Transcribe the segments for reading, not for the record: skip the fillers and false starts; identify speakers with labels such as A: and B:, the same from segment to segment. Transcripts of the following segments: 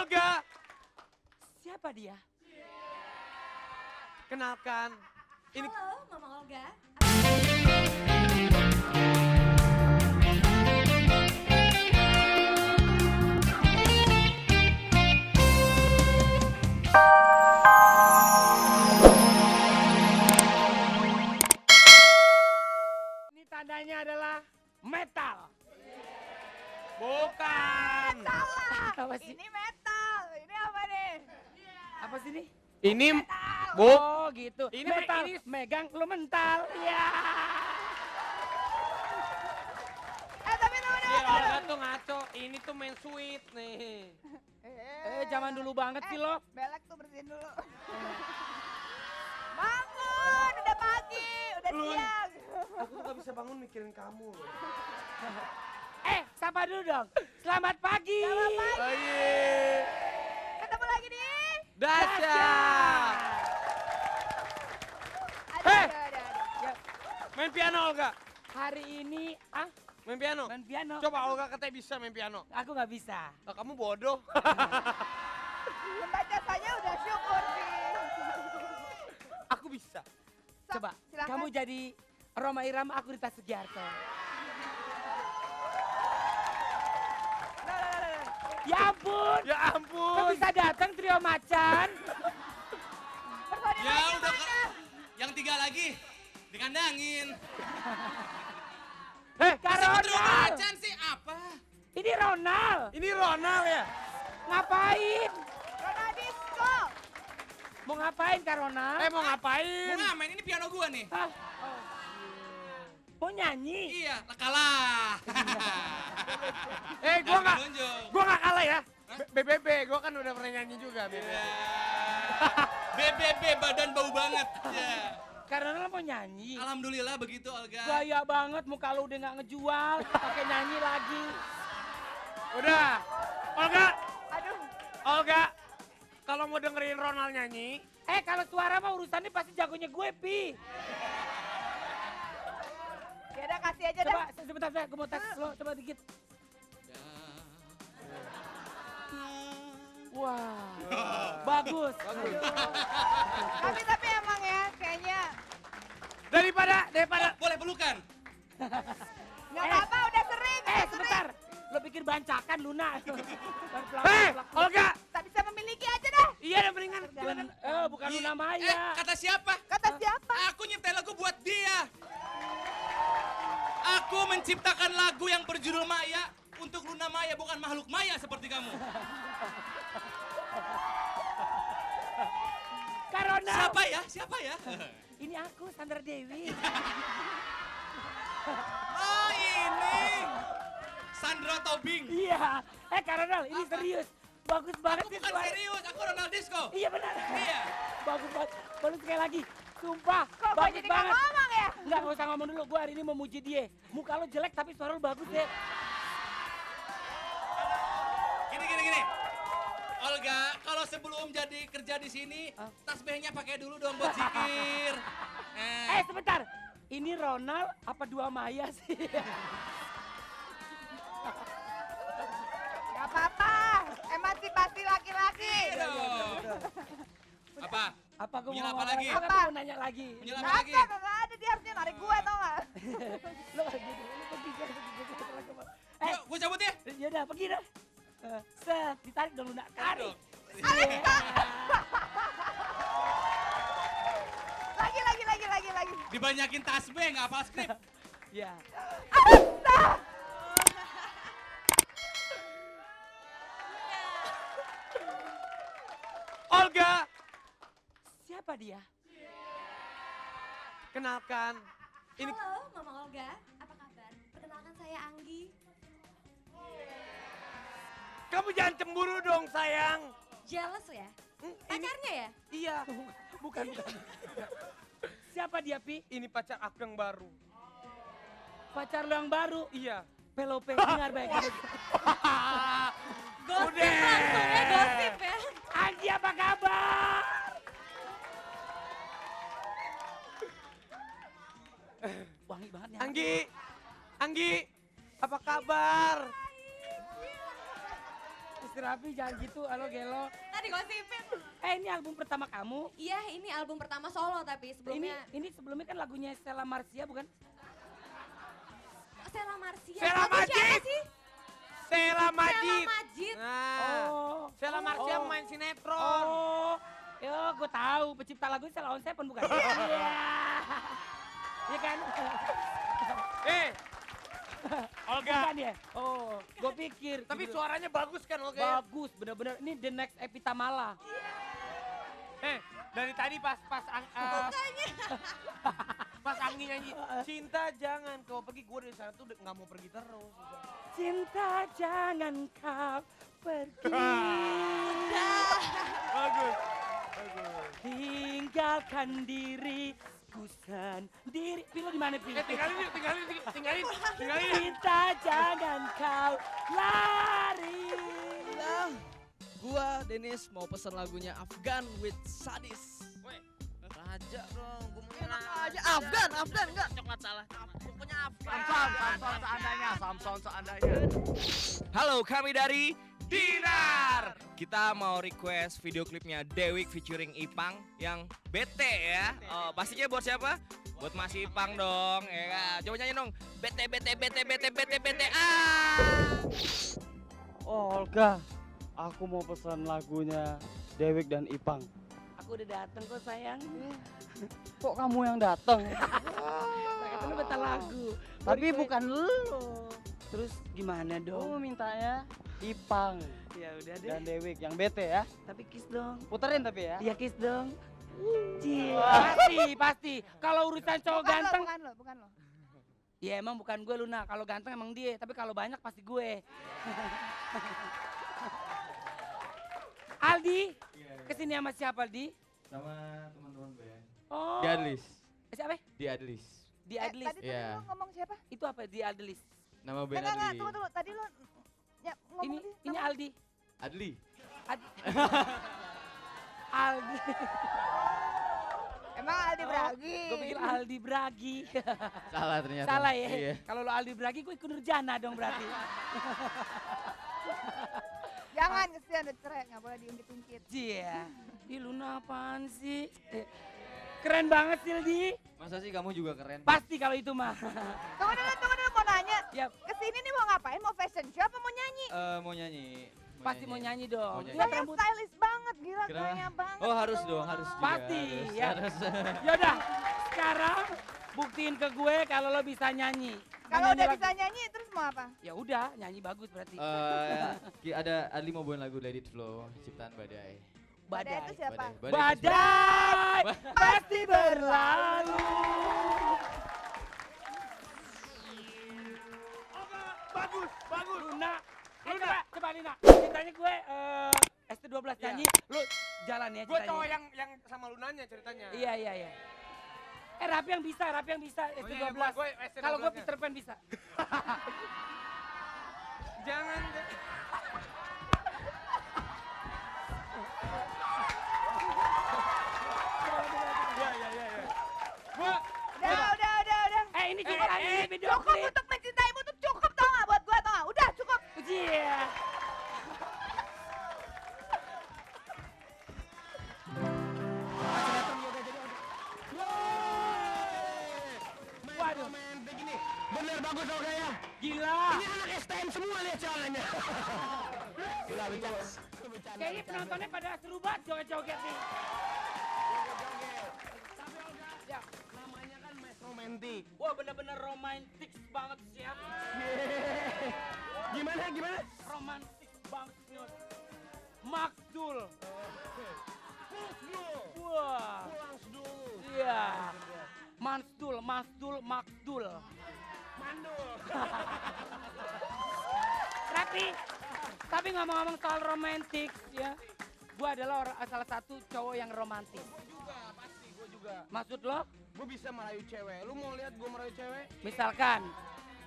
A: Olga,
B: Siapa dia?
A: kenalkan. Ini
C: Halo, Mama Olga.
B: Ini tandanya adalah metal.
A: bukan.
C: Salah.
B: Apa sih?
C: Ini metal. Ini apa nih?
B: Apa sih ini?
A: Ini
C: Metal.
A: bu,
B: Oh gitu.
A: Ini
B: metal.
A: ini-
B: Megang lu mental. Ya.
C: Tapi tunggu
A: ya
C: dulu.
A: Olga tuh ngaco. Ini tuh main sweet nih.
B: Zaman dulu banget sih lo.
C: Belek tuh bersihin dulu. Bangun, udah pagi, udah
A: Lu-
C: siang.
A: Aku tuh gak bisa bangun mikirin kamu loh.
B: Sapa dulu dong. Selamat pagi.
C: Selamat pagi.
A: Oh iya.
C: Ketemu lagi di.
A: Dasya.
C: Aduh,
A: Hei.
C: aduh.
B: Ya,
A: Main piano Olga.
B: hari ini
A: Main piano.
B: main piano.
A: Coba Olga katanya bisa main piano.
B: Aku nggak bisa.
A: Lah, kamu bodoh.
C: Membaca saja udah syukur sih.
A: Aku bisa.
B: Coba.
C: Silakan.
B: Kamu jadi Roma Irama, aku Rita Sugiarto. Ya ampun.
A: Ya
B: Kok
A: ampun.
B: bisa datang trio macan?
C: Personil
D: Ya
C: lagi
D: udah
C: mana?
D: yang 3 lagi dikandangin.
B: Kak
D: Sama trio
B: Ronald.
D: macan sih apa?
B: Ini Ronald.
A: Ini Ronald ya?
B: Ngapain?
C: Ronaldisco.
B: Mau ngapain Kak Ronald?
A: Mau
D: Mau
A: ngapain?
D: ngamen ini piano gua nih.
B: Hah? Mau nyanyi?
D: Iya, kalah.
A: Gua nggak,
D: nunjuk.
A: gua nggak kalah ya. BBB, gua kan udah pernah nyanyi juga. BBB.
D: Ya. BBB badan bau banget. Ya.
B: Kak Ronald mau nyanyi?
D: Alhamdulillah begitu Olga.
B: Gaya banget, muka lu udah nggak ngejual, pakai nyanyi lagi.
A: Udah. Olga,
C: Aduh.
A: Olga. Kalau mau dengerin Ronald nyanyi,
B: Kalau suara mah urusannya pasti jagonya gue, Pi.
C: Ya udah kasih aja dah.
B: Coba, sebentar, gue mau tes lo, coba dikit. Wah, bagus.
C: Tapi emang ya kayaknya
A: daripada
D: Boleh pelukan?
C: nggak apa-apa udah sering. Udah
B: Sebentar. Lo pikir bancakan, Luna.
A: Olga.
C: Tak bisa memiliki aja dah.
A: Iya, udah mendingan. Silakan.
B: Bukan Luna Maya.
D: Kata siapa?
C: Kata siapa?
D: Aku nyiptain lagu buat dia. Aku menciptakan lagu yang berjudul Maya untuk Luna Maya, bukan makhluk Maya seperti kamu.
B: Kak Ronald.
D: Siapa ya? Siapa ya?
B: Ini aku, Sandra Dewi.
D: Oh ini. Sandro Tobing.
B: Iya. Kak Ronald, ini serius. Bagus banget
D: Aku
B: sih
D: bukan
B: suara.
D: serius, aku Ronald Disco.
B: Iya benar.
D: Iya.
B: Bagus banget. Bagus sekali lagi. Sumpah,
C: Kok gue
B: bagus
C: jadi nggak
B: banget.
C: ngomong ya?
B: Enggak usah ngomong dulu, gue hari ini memuji dia. Muka lo jelek tapi suara lo bagus ya.
D: Gini. Olga, kalau sebelum jadi kerja di sini, tasbihnya pakai dulu dong buat zikir.
B: Sebentar. Ini Ronald apa dua Maya sih?
C: Gak apa-apa. Emansipasi laki-laki.
D: Iya dong. Apa?
B: Apa gue
D: Menyela
B: mau
D: apa
B: ngomong
D: lagi?
B: Apa? Gue mau nanya lagi.
D: Menyela
C: Gak
D: apa lagi?
C: ada, gak ada. Dia harusnya narik gue tau gak?
B: Lo gitu, lo pergi.
D: Gue cabut ya?
B: Yaudah pergi dah. Set, ditarik dong Luna. Tarik.
C: Lagi.
D: Dibanyakin tasbih, nggak hafal skrip.
B: Ya.
A: Olga,
B: Siapa dia?
A: kenalkan. Ini
C: Halo, Mama Olga. Apa kabar? Perkenalkan saya Anggi.
A: kamu jangan cemburu dong, sayang.
C: Jealous ya?
A: Ini
C: Pacarnya ya?
A: iya.
B: Bukan. Siapa dia, Pi?
A: Ini pacar aku yang baru.
B: Pacar lo yang baru.
A: Iya.
B: Pelope, dengar baik.
C: Gosip langsungnya gosip ya.
B: Anggi apa kabar? Wangi banget ya.
A: Anggi, apa kabar?
B: Mr. Raffi jangan gitu, halo Gelo.
C: Tadi gosipin.
B: Ini album pertama kamu.
C: Iya, ini album pertama solo tapi sebelumnya.
B: Ini sebelumnya kan lagunya Stella Marcia bukan?
C: Stella Marcia.
A: Stella
C: Lagu siapa
A: Majid.
C: sih?
A: Stella
C: Stella
A: Majid.
C: Majid.
A: Nah,
B: Oh.
A: Stella Marcia
B: Oh.
A: main sinetron.
B: Oh. Yo, gue tahu pencipta lagu Stella on Seven bukan? Iya. Iya kan?
A: Olga.
B: Bukan ya? Oh, gue pikir.
A: Tapi
B: gitu.
A: suaranya bagus kan Olga ya?
B: Bagus, bener-bener. Ini the next Evita Mala.
A: Dari tadi pas Anggi nyanyi, cinta jangan kau pergi, gue dari sana tuh nggak mau pergi terus.
B: Cinta jangan kau pergi.
A: Bagus.
B: Tinggalkan diriku sendiri. Pilo di mana Pilo?
A: Tinggalin.
B: Cinta jangan kau lari.
E: Nah, gua Dennis mau pesen lagunya Afgan with Sadis.
A: Woi,
E: Raja dong, gua mau enak aja. Afgan enggak.
D: Coklat salah.
E: Pokoknya Afgan.
A: Samson seandainya.
E: Halo, kami dari Dinar. Kita mau request video klipnya Dewiq featuring Ipang yang bete ya. Oh, pastinya buat siapa? Buat Mas Ipang dong, ya kan? Coba nyanyi dong. Bete.
F: Oh Olga, aku mau pesan lagunya Dewiq dan Ipang.
B: Aku udah dateng kok sayang.
F: Kok kamu yang datang?
B: Kata lu bentar lagu.
F: Tapi bukan lu.
B: Terus gimana
F: Aku
B: dong?
F: mintanya Ipang
B: Ya udah deh.
F: dan Dewiq yang bete ya.
B: Tapi kiss dong.
F: Puterin tapi ya.
B: Iya kiss dong. Cie. Pasti. Kalau urusan cowok ganteng.
C: Bukan lo.
B: Ya emang bukan gue Luna. Kalau ganteng emang dia. Tapi kalau banyak pasti gue. Aldi. Kesini sama siapa Aldi?
G: Sama teman-teman band.
B: Oh.
G: Di Adlis.
B: Siapa?
G: Di Adlis.
B: Di Adlis.
H: Tadi
G: Iya.
H: lu ngomong siapa?
B: Itu apa di Adlis?
G: Nama band
H: Enggak,
G: Adli.
H: tunggu. Tadi lu ya, ngomong
B: Ini Aldi.
G: Adli.
B: Aldi.
H: Emang Aldi Bragi.
B: Gue pikir Aldi Bragi.
G: Salah ternyata.
B: Salah ya?
G: Iya.
B: Kalau lo Aldi Bragi gue ikut Nurjana dong berarti.
H: Jangan kesian udah cerai, nggak boleh diungkit-ungkit.
B: Cia. Ih Luna apaan sih? Keren banget sih Aldi.
G: Masa sih kamu juga keren?
B: Pasti kalau itu mah.
H: Tunggu dulu mau nanya.
B: Ya
H: Kesini nih mau ngapain? Mau fashion show apa mau nyanyi?
G: Mau nyanyi.
B: pasti mau nyanyi dong.
G: Mau nyanyi.
B: Lihat
H: Saya
B: rambut.
H: stylish banget, gila
G: Kenapa?
H: kayaknya banget.
G: Oh harus
H: gitu.
G: dong, harus juga.
B: Pasti,
G: harus,
B: ya.
G: harus.
B: Yaudah, sekarang buktiin ke gue kalau lo bisa nyanyi.
H: Kalau
B: Nyanyi
H: udah
B: lagu-
H: bisa nyanyi terus mau apa?
B: Ya udah, nyanyi bagus berarti.
G: Ada Adli mau bawain lagu Let It Flow ciptaan Badai.
H: Badai itu siapa?
B: Badai pasti berlalu.
A: Bagus.
B: Luna, coba Lina. Ceritanya gue ST12 nyanyi, lu jalan ya
A: Gue
B: ceritanya.
A: cowok yang sama Lunanya ceritanya.
B: Iya. Rapi yang bisa
A: Oh iya,
B: ST12.
A: gue ST12
B: Kalau gue
A: nya.
B: Peter Pan bisa.
A: Jangan. Iya. Gue
H: Udah.
B: Ini juga ini video
H: Cukup
B: klip.
H: untuk mencintaimu tuh cukup tau gak buat gua tau gak? Udah cukup.
B: Iya. Waduh,
A: begini. Bener bagus dong kayaknya.
B: gila.
A: Ini anak STM semua lihat jalannya. Gila bicara.
B: Kayaknya penontonnya pada seru banget joget-joget nih. Ya,
A: Namanya kan Mes Romantic.
B: wah bener-bener romantis banget sih ya.
A: Gimana?
B: Romantis banget nih. Makdul. Wah.
A: Pulang dulu.
B: Iya. Makdul.
A: Mandul.
B: Tapi ngomong-ngomong soal romantis ya, gua adalah salah satu cowok yang romantis.
A: Gue juga.
B: Maksud lo?
A: Gue bisa merayu cewek. Lu mau lihat gue merayu cewek?
B: Misalkan,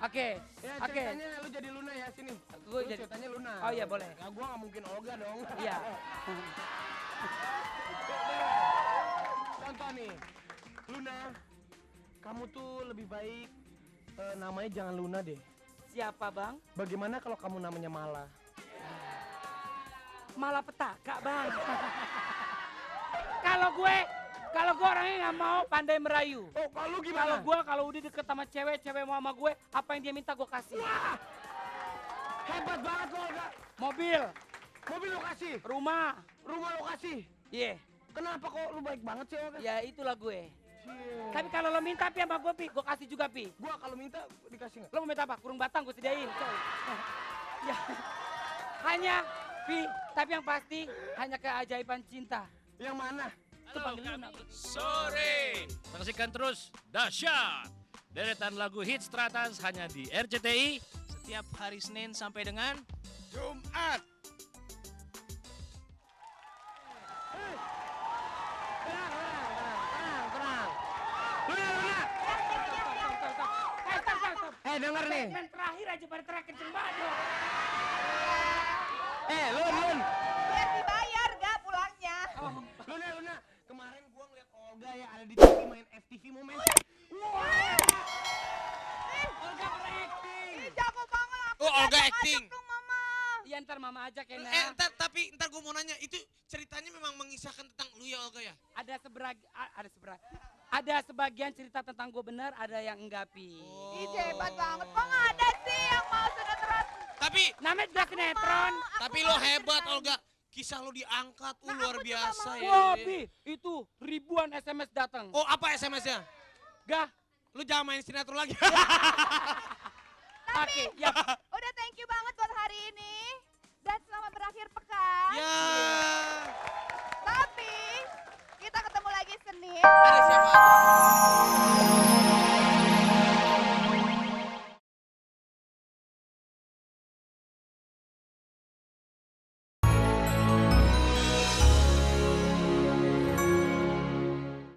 B: oke.
A: Ya ceritanya lu jadi Luna ya sini.
B: Gue
A: Lu
B: jadi.
A: ceritanya Luna.
B: Oh iya boleh.
A: Ya gue gak mungkin Olga dong.
B: Iya.
A: Contoh nih, Luna, kamu tuh lebih baik namanya jangan Luna deh.
B: Siapa bang?
A: Bagaimana kalau kamu namanya Mala?
B: malah petaka bang. Kalau gue orangnya nggak mau pandai merayu.
A: Oh, kalau lu gimana?
B: Kalau udah deket sama cewek mau sama gue, apa yang dia minta gue kasih.
A: Wah, hebat banget lo, Olga.
B: Mobil,
A: Mobil lo kasih,
B: rumah,
A: rumah lo kasih.
B: iya.
A: Kenapa kok lu baik banget sih, Olga?
B: Ya itulah gue.
A: Cie.
B: Tapi kalau lo minta pi sama gue pi, gue kasih juga pi.
A: Gua kalau minta dikasih nggak?
B: Lo mau minta apa? Kurung batang gue sediain. Coy. Ya. Hanya pi, tapi yang pasti hanya keajaiban cinta.
A: Yang mana?
B: Itu panggil Luna.
D: Sore. Saksikan terus Dahsyat. Deretan lagu hits teratas hanya di RCTI setiap hari Senin sampai dengan Jumat.
A: Tenang. Luna.
B: Stop.
A: Denger nih.
B: Segmen terakhir aja pada teriak kenceng banget lo.
A: Lun.
H: Biar dibayar gak pulangnya.
A: Luna. Kemarin gua ngeliat Olga ya ada di TV main FTV Moment. Wah. Olga berakting.
H: Ih, jago banget aku.
I: Oh, Olga
H: Ajak
I: acting.
H: dong mama.
B: Iya ntar mama ajak ya nah.
I: Ntar gue mau nanya, itu ceritanya memang mengisahkan tentang lu ya Olga ya?
B: Ada sebagian cerita tentang gue benar, ada yang enggak pi.
H: Ih, hebat banget. Kok nggak ada sih yang mau sinetron?
I: Tapi
B: Namanya juga sinetron.
I: tapi lo hebat Olga. Kisah lo diangkat, luar
H: aku juga
I: biasa
H: mau.
I: ya.
B: Wah pi, itu ribuan SMS datang.
I: Oh, apa SMS-nya?
B: Gah,
I: Lu jangan main sinetron lagi.
B: oke, ya.
H: Udah thank you banget buat hari ini. Dan selamat berakhir pekan.
I: Ya.
H: Tapi kita ketemu lagi Senin.
I: Ada